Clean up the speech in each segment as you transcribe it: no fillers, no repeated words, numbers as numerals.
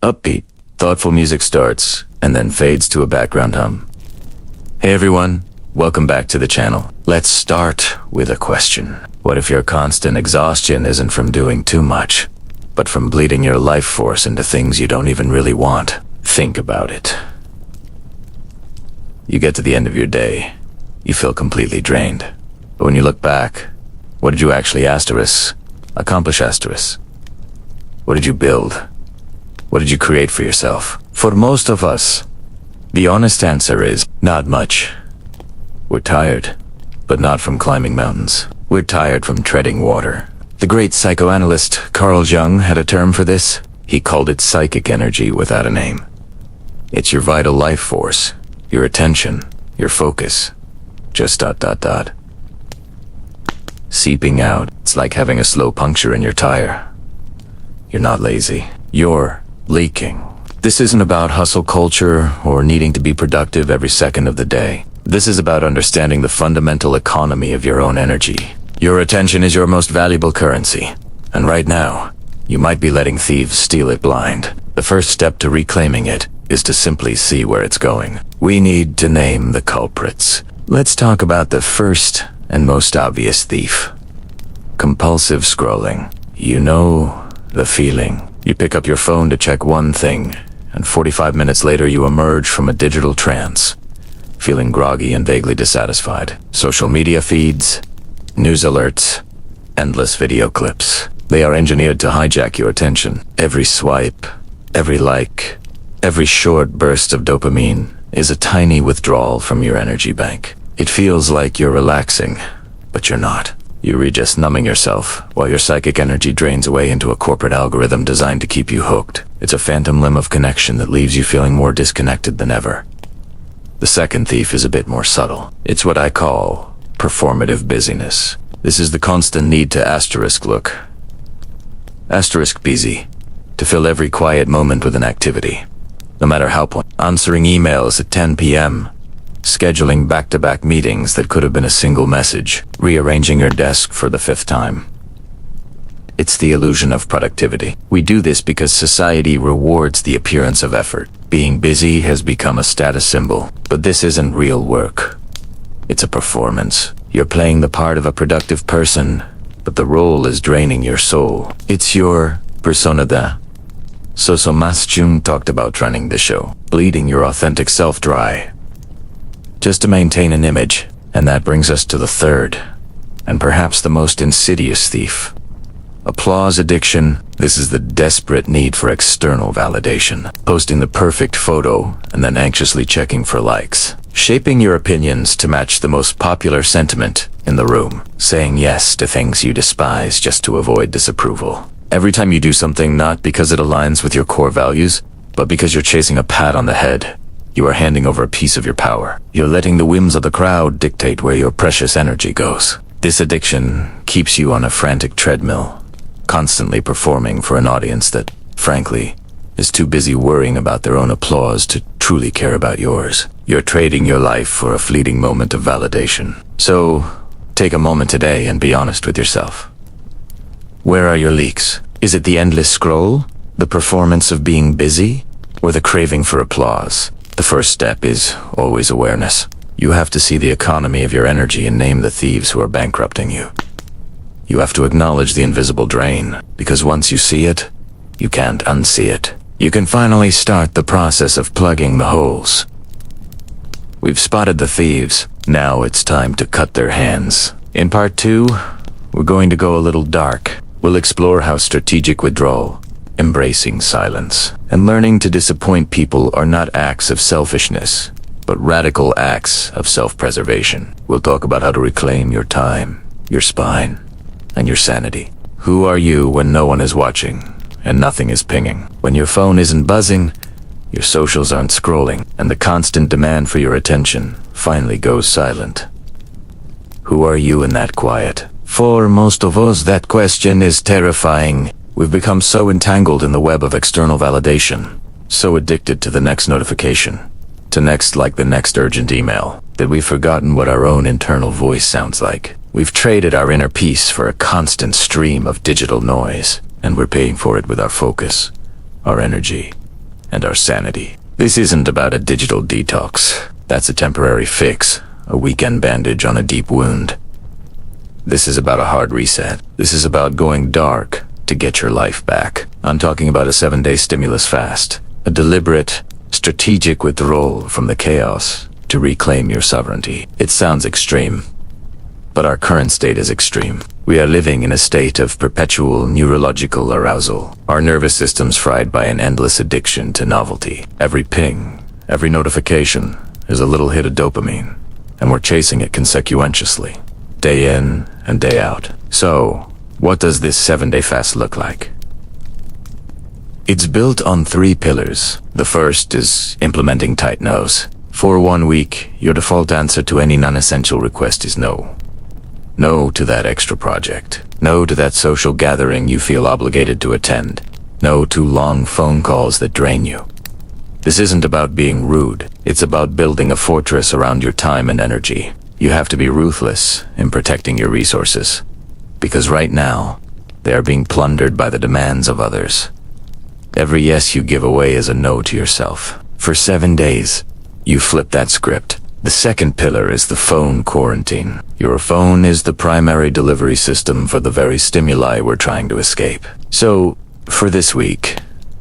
Upbeat, thoughtful music starts, and then fades to a background hum. Hey everyone, welcome back to the channel. Let's start with a question. What if your constant exhaustion isn't from doing too much, but from bleeding your life force into things you don't even really want? Think about it. You get to the end of your day, you feel completely drained. But when you look back, what did you actually accomplish? What did you build? What did you create for yourself? For most of us, the honest answer is not much. We're tired, but not from climbing mountains. We're tired from treading water. The great psychoanalyst Carl Jung had a term for this. He called it psychic energy without a name. It's your vital life force, your attention, your focus, just ... seeping out. It's like having a slow puncture in your tire. You're not lazy. You're leaking. This isn't about hustle culture or needing to be productive every second of the day. This is about understanding the fundamental economy of your own energy. Your attention is your most valuable currency. And right now, you might be letting thieves steal it blind. The first step to reclaiming it is to simply see where it's going. We need to name the culprits. Let's talk about the first and most obvious thief. Compulsive scrolling. You know the feeling. You pick up your phone to check one thing, and 45 minutes later you emerge from a digital trance, feeling groggy and vaguely dissatisfied. Social media feeds, news alerts, endless video clips. They are engineered to hijack your attention. Every swipe, every like, every short burst of dopamine is a tiny withdrawal from your energy bank. It feels like you're relaxing, but you're not. You're just numbing yourself, while your psychic energy drains away into a corporate algorithm designed to keep you hooked. It's a phantom limb of connection that leaves you feeling more disconnected than ever. The second thief is a bit more subtle. It's what I call performative busyness. This is the constant need to busy, to fill every quiet moment with an activity. No matter how answering emails at 10 p.m., scheduling back-to-back meetings that could have been a single message, rearranging your desk for the 5th time. It's the illusion of productivity. We do this because society rewards the appearance of effort. Being busy has become a status symbol, but this isn't real work. It's a performance. You're playing the part of a productive person, but the role is draining your soul. It's your persona. So Jung talked about running the show, bleeding your authentic self dry, just to maintain an image. And that brings us to the third, and perhaps the most insidious thief. Applause addiction. This is the desperate need for external validation. Posting the perfect photo and then anxiously checking for likes. Shaping your opinions to match the most popular sentiment in the room. Saying yes to things you despise just to avoid disapproval. Every time you do something not because it aligns with your core values, but because you're chasing a pat on the head, you are handing over a piece of your power. You're letting the whims of the crowd dictate where your precious energy goes. This addiction keeps you on a frantic treadmill, constantly performing for an audience that, frankly, is too busy worrying about their own applause to truly care about yours. You're trading your life for a fleeting moment of validation. So, take a moment today and be honest with yourself. Where are your leaks? Is it the endless scroll, the performance of being busy, or the craving for applause? The first step is always awareness. You have to see the economy of your energy and name the thieves who are bankrupting you. You have to acknowledge the invisible drain, because once you see it, you can't unsee it. You can finally start the process of plugging the holes. We've spotted the thieves. Now it's time to cut their hands. In part 2, we're going to go a little dark. We'll explore how strategic withdrawal, embracing silence, and learning to disappoint people are not acts of selfishness, but radical acts of self-preservation. We'll talk about how to reclaim your time, your spine, and your sanity. Who are you when no one is watching and nothing is pinging? When your phone isn't buzzing, your socials aren't scrolling, and the constant demand for your attention finally goes silent. Who are you in that quiet? For most of us, that question is terrifying. We've become so entangled in the web of external validation, so addicted to the next notification, to the next urgent email, that we've forgotten what our own internal voice sounds like. We've traded our inner peace for a constant stream of digital noise, and we're paying for it with our focus, our energy, and our sanity. This isn't about a digital detox. That's a temporary fix, a weekend bandage on a deep wound. This is about a hard reset. This is about going dark to get your life back. I'm talking about a 7-day stimulus fast, a deliberate, strategic withdrawal from the chaos to reclaim your sovereignty. It sounds extreme, but our current state is extreme. We are living in a state of perpetual neurological arousal. Our nervous system's fried by an endless addiction to novelty. Every ping, every notification is a little hit of dopamine, and we're chasing it consecutively, day in and day out. So, what does this 7-day fast look like? It's built on 3 pillars. The first is implementing tight no's. For 1 week, your default answer to any non-essential request is no. No to that extra project. No to that social gathering you feel obligated to attend. No to long phone calls that drain you. This isn't about being rude. It's about building a fortress around your time and energy. You have to be ruthless in protecting your resources, because right now, they are being plundered by the demands of others. Every yes you give away is a no to yourself. For 7 days, you flip that script. The second pillar is the phone quarantine. Your phone is the primary delivery system for the very stimuli we're trying to escape. So, for this week,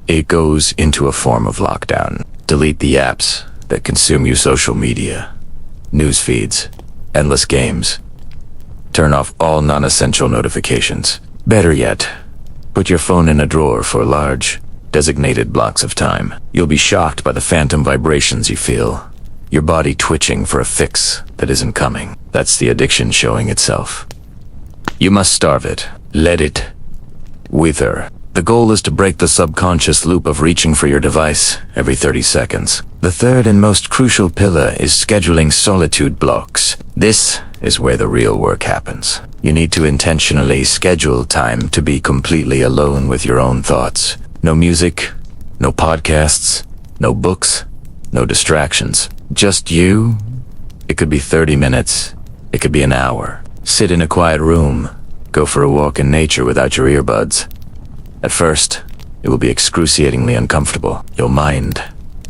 it goes into a form of lockdown. Delete the apps that consume your social media, news feeds, endless games. Turn off all non-essential notifications. Better yet, put your phone in a drawer for large, designated blocks of time. You'll be shocked by the phantom vibrations you feel. Your body twitching for a fix that isn't coming. That's the addiction showing itself. You must starve it. Let it wither. The goal is to break the subconscious loop of reaching for your device every 30 seconds. The third and most crucial pillar is scheduling solitude blocks. This is where the real work happens. You need to intentionally schedule time to be completely alone with your own thoughts. No music, no podcasts, no books, no distractions. Just you. It could be 30 minutes. It could be an hour. Sit in a quiet room. Go for a walk in nature without your earbuds. At first, it will be excruciatingly uncomfortable. Your mind,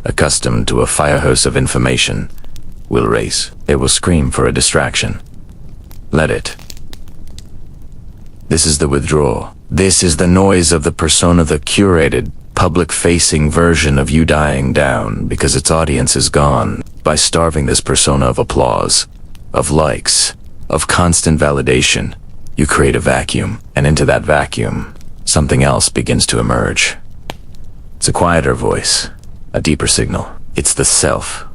accustomed to a fire hose of information, will race. It will scream for a distraction. Let it. This is the withdrawal. This is the noise of the persona, the curated, public-facing version of you dying down because its audience is gone. By starving this persona of applause, of likes, of constant validation, you create a vacuum, and into that vacuum, something else begins to emerge. It's a quieter voice, a deeper signal. It's the self.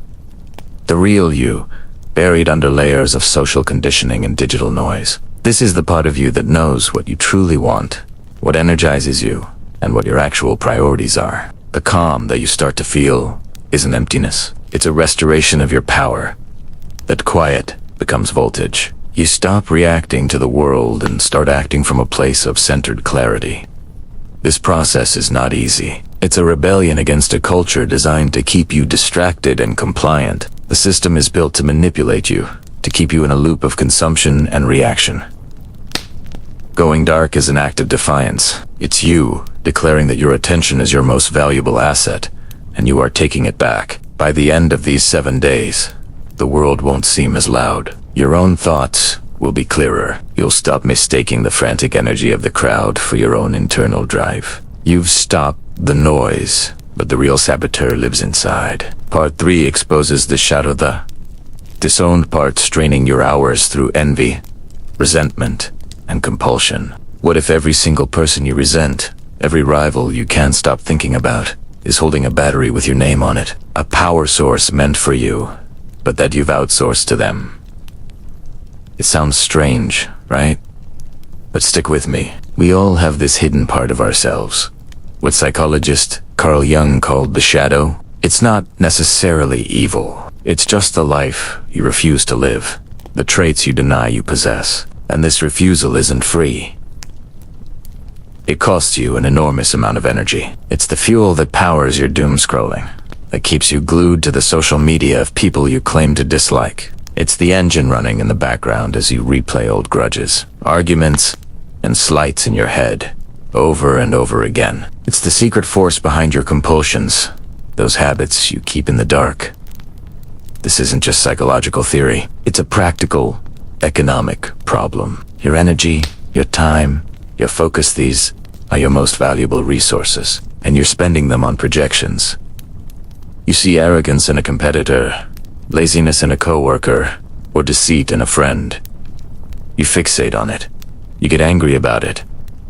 The real you, buried under layers of social conditioning and digital noise. This is the part of you that knows what you truly want, what energizes you, and what your actual priorities are. The calm that you start to feel isn't emptiness. It's a restoration of your power. That quiet becomes voltage. You stop reacting to the world and start acting from a place of centered clarity. This process is not easy. It's a rebellion against a culture designed to keep you distracted and compliant. The system is built to manipulate you, to keep you in a loop of consumption and reaction. Going dark is an act of defiance. It's you declaring that your attention is your most valuable asset, and you are taking it back. By the end of these 7 days, the world won't seem as loud. Your own thoughts will be clearer. You'll stop mistaking the frantic energy of the crowd for your own internal drive. You've stopped the noise, but the real saboteur lives inside. Part 3 exposes the shadow, the disowned part straining your hours through envy, resentment, and compulsion. What if every single person you resent, every rival you can't stop thinking about, is holding a battery with your name on it? A power source meant for you, but that you've outsourced to them. It sounds strange, right? But stick with me. We all have this hidden part of ourselves. What psychologist Carl Jung called the shadow. It's not necessarily evil. It's just the life you refuse to live. The traits you deny you possess. And this refusal isn't free. It costs you an enormous amount of energy. It's the fuel that powers your doom scrolling, that keeps you glued to the social media of people you claim to dislike. It's the engine running in the background as you replay old grudges, arguments, and slights in your head, over and over again. It's the secret force behind your compulsions, those habits you keep in the dark. This isn't just psychological theory. It's a practical, economic problem. Your energy, your time, your focus, these are your most valuable resources, and you're spending them on projections. You see arrogance in a competitor, laziness in a coworker, or deceit in a friend. You fixate on it. You get angry about it.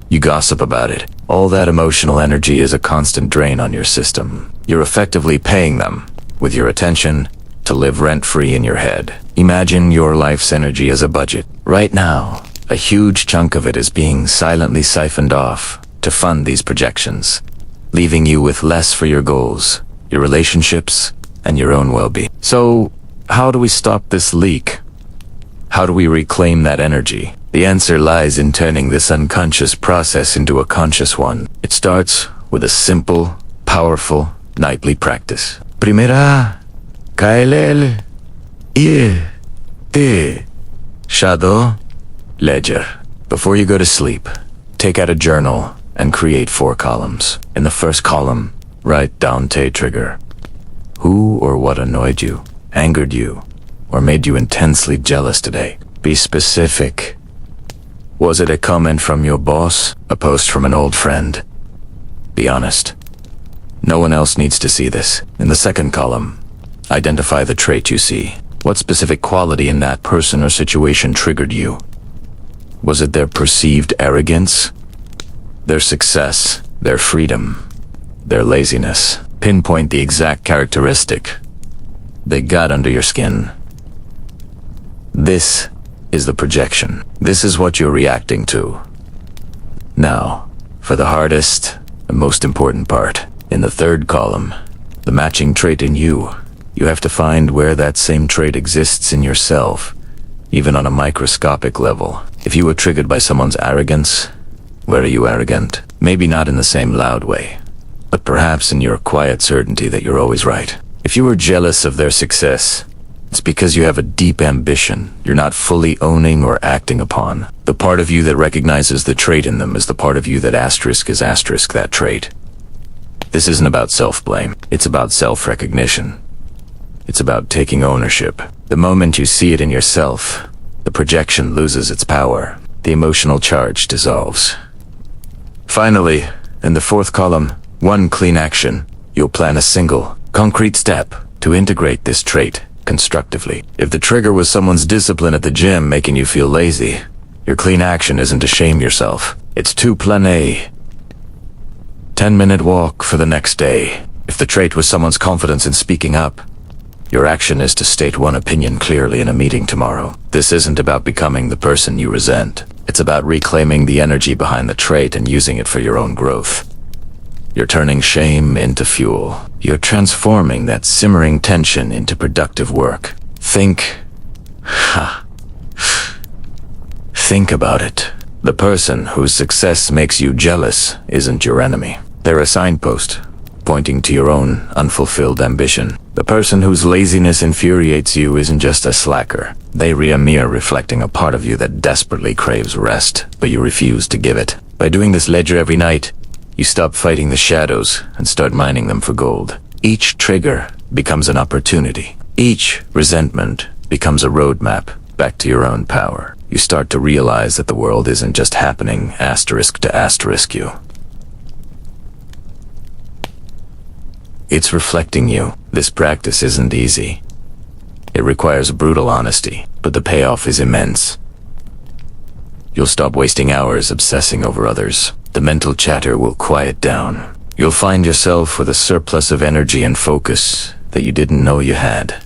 You gossip about it. All that emotional energy is a constant drain on your system. You're effectively paying them, with your attention, to live rent-free in your head. Imagine your life's energy as a budget. Right now, a huge chunk of it is being silently siphoned off to fund these projections, leaving you with less for your goals, your relationships, and your own well-being. So, how do we stop this leak? How do we reclaim that energy? The answer lies in turning this unconscious process into a conscious one. It starts with a simple, powerful, nightly practice. Primera, kailel, te, shadow, ledger. Before you go to sleep, take out a journal and create 4 columns. In the first column, write down te trigger. Who or what annoyed you, angered you, or made you intensely jealous today? Be specific. Was it a comment from your boss? A post from an old friend? Be honest. No one else needs to see this. In the second column, identify the trait you see. What specific quality in that person or situation triggered you? Was it their perceived arrogance? Their success? Their freedom? Their laziness? Pinpoint the exact characteristic they got under your skin. This is the projection. This is what you're reacting to. Now, for the hardest and most important part. In the third column, the matching trait in you. You have to find where that same trait exists in yourself, even on a microscopic level. If you were triggered by someone's arrogance, where are you arrogant? Maybe not in the same loud way, but perhaps in your quiet certainty that you're always right. If you were jealous of their success, it's because you have a deep ambition you're not fully owning or acting upon. The part of you that recognizes the trait in them is the part of you that is that trait. This isn't about self-blame. It's about self-recognition. It's about taking ownership. The moment you see it in yourself, the projection loses its power. The emotional charge dissolves. Finally, in the fourth column, one clean action. You'll plan a single, concrete step to integrate this trait constructively. If the trigger was someone's discipline at the gym making you feel lazy, your clean action isn't to shame yourself. It's to plan a 10-minute walk for the next day. If the trait was someone's confidence in speaking up, your action is to state one opinion clearly in a meeting tomorrow. This isn't about becoming the person you resent. It's about reclaiming the energy behind the trait and using it for your own growth. You're turning shame into fuel. You're transforming that simmering tension into productive work. Think about it. The person whose success makes you jealous isn't your enemy. They're a signpost, pointing to your own unfulfilled ambition. The person whose laziness infuriates you isn't just a slacker. They're a mirror reflecting a part of you that desperately craves rest, but you refuse to give it. By doing this ledger every night, you stop fighting the shadows and start mining them for gold. Each trigger becomes an opportunity. Each resentment becomes a roadmap back to your own power. You start to realize that the world isn't just happening asterisk to asterisk you. It's reflecting you. This practice isn't easy. It requires brutal honesty, but the payoff is immense. You'll stop wasting hours obsessing over others. The mental chatter will quiet down. You'll find yourself with a surplus of energy and focus that you didn't know you had.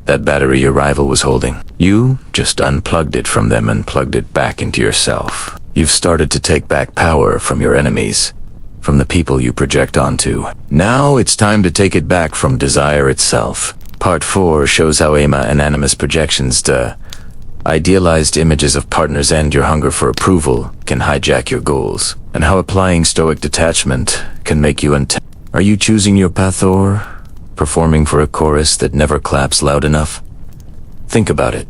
That battery your rival was holding, you just unplugged it from them and plugged it back into yourself. You've started to take back power from your enemies, from the people you project onto. Now it's time to take it back from desire itself. Part 4 shows how animus projections idealized images of partners and your hunger for approval can hijack your goals, and how applying Stoic detachment can make you Are you choosing your path or performing for a chorus that never claps loud enough? Think about it.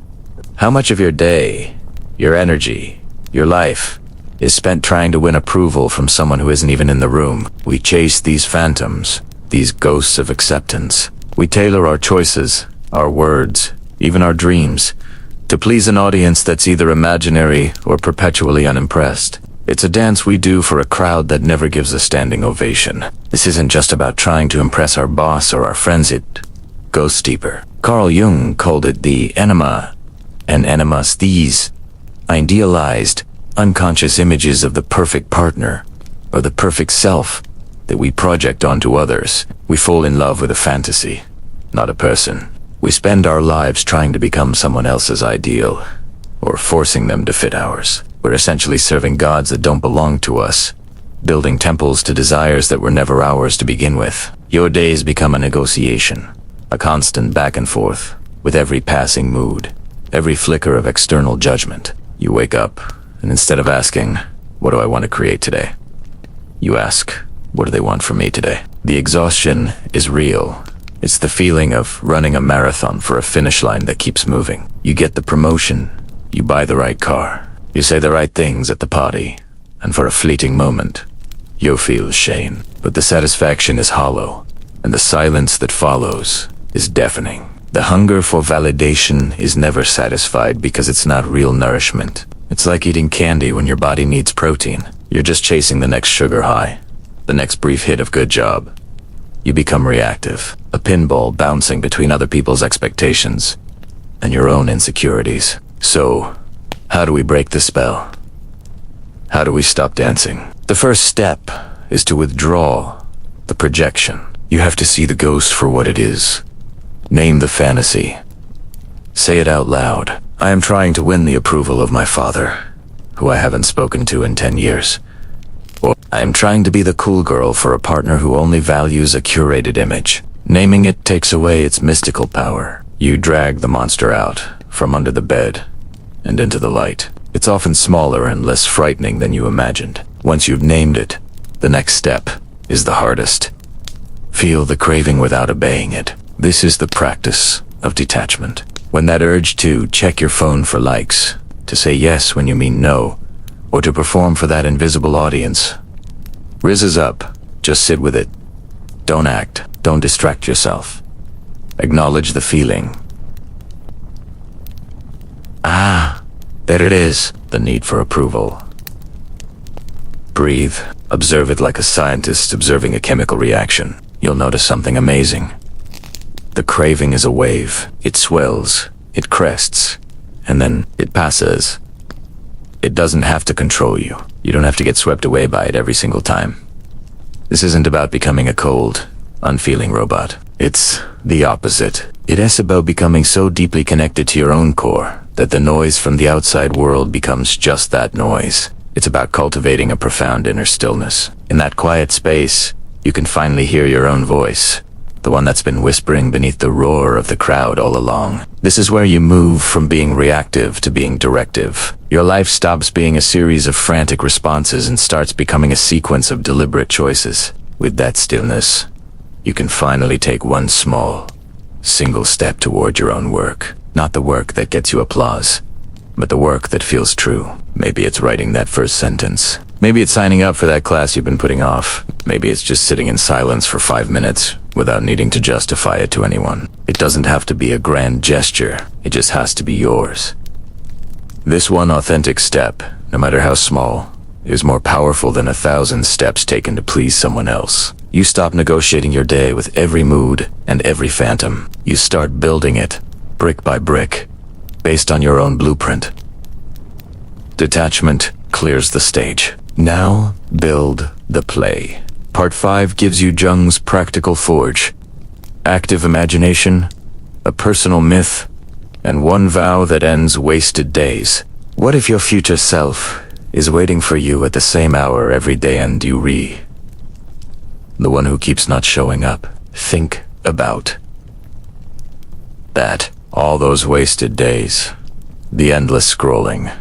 How much of your day, your energy, your life is spent trying to win approval from someone who isn't even in the room? We chase these phantoms, these ghosts of acceptance. We tailor our choices, our words, even our dreams, to please an audience that's either imaginary or perpetually unimpressed. It's a dance we do for a crowd that never gives a standing ovation. This isn't just about trying to impress our boss or our friends, it goes deeper. Carl Jung called it the enema and animus, these idealized, unconscious images of the perfect partner or the perfect self that we project onto others. We fall in love with a fantasy, not a person. We spend our lives trying to become someone else's ideal, or forcing them to fit ours. We're essentially serving gods that don't belong to us, building temples to desires that were never ours to begin with. Your days become a negotiation, a constant back and forth, with every passing mood, every flicker of external judgment. You wake up, and instead of asking, what do I want to create today? You ask, what do they want from me today? The exhaustion is real. It's the feeling of running a marathon for a finish line that keeps moving. You get the promotion, you buy the right car, you say the right things at the party, and for a fleeting moment, you feel shame. But the satisfaction is hollow, and the silence that follows is deafening. The hunger for validation is never satisfied because it's not real nourishment. It's like eating candy when your body needs protein. You're just chasing the next sugar high, the next brief hit of good job. You become reactive, a pinball bouncing between other people's expectations and your own insecurities. So, how do we break the spell? How do we stop dancing? The first step is to withdraw the projection. You have to see the ghost for what it is. Name the fantasy. Say it out loud. I am trying to win the approval of my father, who I haven't spoken to in 10 years. Or I am trying to be the cool girl for a partner who only values a curated image. Naming it takes away its mystical power. You drag the monster out from under the bed and into the light. It's often smaller and less frightening than you imagined. Once you've named it, the next step is the hardest. Feel the craving without obeying it. This is the practice of detachment. When that urge to check your phone for likes, to say yes when you mean no, or to perform for that invisible audience rises up, just sit with it. Don't act. Don't distract yourself. Acknowledge the feeling. Ah, there it is, the need for approval. Breathe. Observe it like a scientist observing a chemical reaction. You'll notice something amazing. The craving is a wave. It swells, it crests, and then it passes. It doesn't have to control you. You don't have to get swept away by it every single time. This isn't about becoming a cold, unfeeling robot. It's the opposite. It is about becoming so deeply connected to your own core that the noise from the outside world becomes just that noise. It's about cultivating a profound inner stillness. In that quiet space, you can finally hear your own voice, the one that's been whispering beneath the roar of the crowd all along. This is where you move from being reactive to being directive. Your life stops being a series of frantic responses and starts becoming a sequence of deliberate choices. With that stillness, you can finally take one small, single step toward your own work. Not the work that gets you applause, but the work that feels true. Maybe it's writing that first sentence. Maybe it's signing up for that class you've been putting off. Maybe it's just sitting in silence for 5 minutes without needing to justify it to anyone. It doesn't have to be a grand gesture. It just has to be yours. This one authentic step, no matter how small, is more powerful than 1,000 steps taken to please someone else. You stop negotiating your day with every mood and every phantom. You start building it, brick by brick, based on your own blueprint. Detachment clears the stage. Now, build the play. Part 5 gives you Jung's practical forge. Active imagination, a personal myth, and one vow that ends wasted days. What if your future self is waiting for you at the same hour every day and the one who keeps not showing up? Think about that. All those wasted days. The endless scrolling.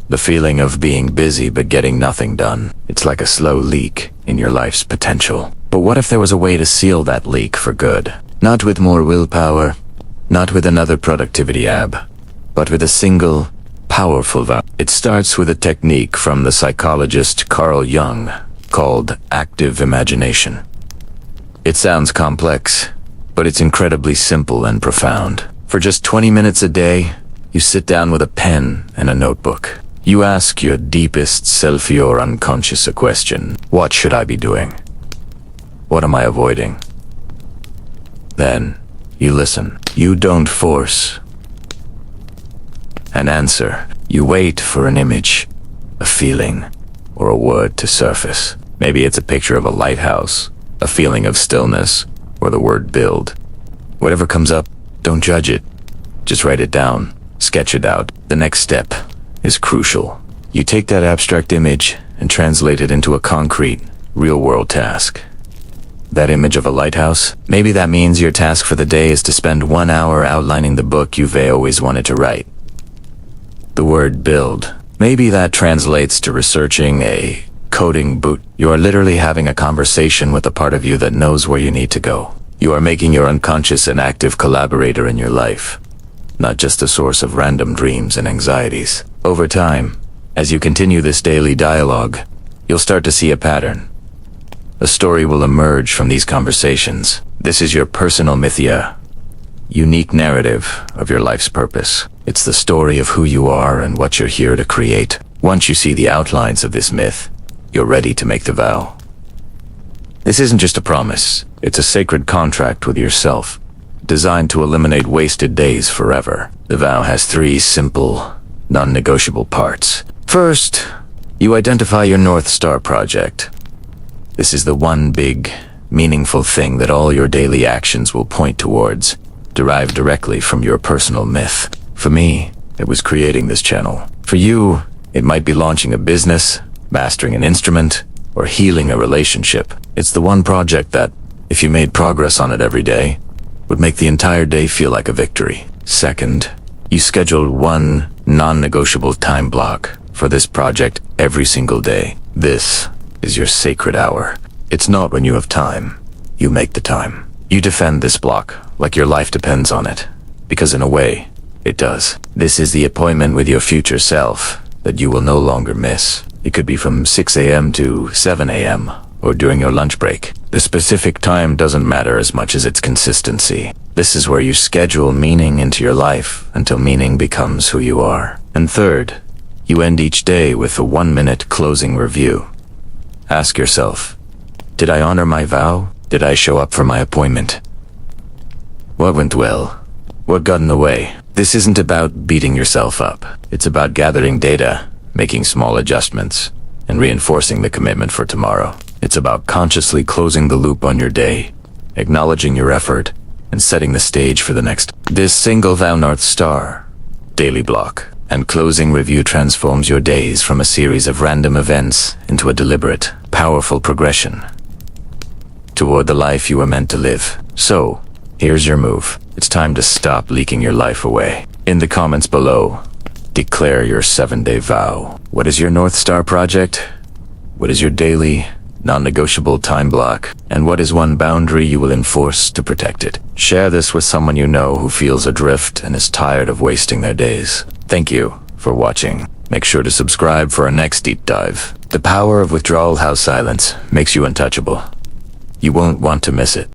The feeling of being busy but getting nothing done. It's like a slow leak in your life's potential. But what if there was a way to seal that leak for good? Not with more willpower, not with another productivity app, but with a single, powerful vow. It starts with a technique from the psychologist Carl Jung called active imagination. It sounds complex, but it's incredibly simple and profound. For just 20 minutes a day, you sit down with a pen and a notebook. You ask your deepest self, your unconscious, a question. What should I be doing? What am I avoiding? Then, you listen. You don't force an answer. You wait for an image, a feeling, or a word to surface. Maybe it's a picture of a lighthouse, a feeling of stillness, or the word build. Whatever comes up, don't judge it. Just write it down, sketch it out. The next step is crucial. You take that abstract image and translate it into a concrete, real-world task. That image of a lighthouse? Maybe that means your task for the day is to spend 1 hour outlining the book you've always wanted to write. The word build. Maybe that translates to researching a coding boot. You are literally having a conversation with a part of you that knows where you need to go. You are making your unconscious an active collaborator in your life, not just a source of random dreams and anxieties. Over time, as you continue this daily dialogue, you'll start to see a pattern. A story will emerge from these conversations. This is your personal mythia, unique narrative of your life's purpose. It's the story of who you are and what you're here to create. Once you see the outlines of this myth, you're ready to make the vow. This isn't just a promise, it's a sacred contract with yourself, designed to eliminate wasted days forever. The vow has 3 simple, non-negotiable parts. First, you identify your North Star project. This is the one big, meaningful thing that all your daily actions will point towards, derived directly from your personal myth. For me, it was creating this channel. For you, it might be launching a business, mastering an instrument, or healing a relationship. It's the one project that, if you made progress on it every day, would make the entire day feel like a victory. Second, you schedule one non-negotiable time block for this project every single day. This is your sacred hour. It's not when you have time. You make the time. You defend this block like your life depends on it, because in a way, it does. This is the appointment with your future self that you will no longer miss. It could be from 6 a.m. to 7 a.m. or during your lunch break. The specific time doesn't matter as much as its consistency. This is where you schedule meaning into your life until meaning becomes who you are. And third, you end each day with a 1-minute closing review. Ask yourself, did I honor my vow? Did I show up for my appointment? What went well? What got in the way? This isn't about beating yourself up. It's about gathering data, making small adjustments, and reinforcing the commitment for tomorrow. It's about consciously closing the loop on your day, acknowledging your effort, and setting the stage for the next. This single vow North Star, daily block, and closing review transforms your days from a series of random events into a deliberate, powerful progression toward the life you were meant to live. So, here's your move. It's time to stop leaking your life away. In the comments below, declare your 7-day vow. What is your North Star project? What is your daily, non-negotiable time block? And what is one boundary you will enforce to protect it? Share this with someone you know who feels adrift and is tired of wasting their days. Thank you for watching. Make sure to subscribe for our next deep dive. The power of withdrawal, how silence makes you untouchable. You won't want to miss it.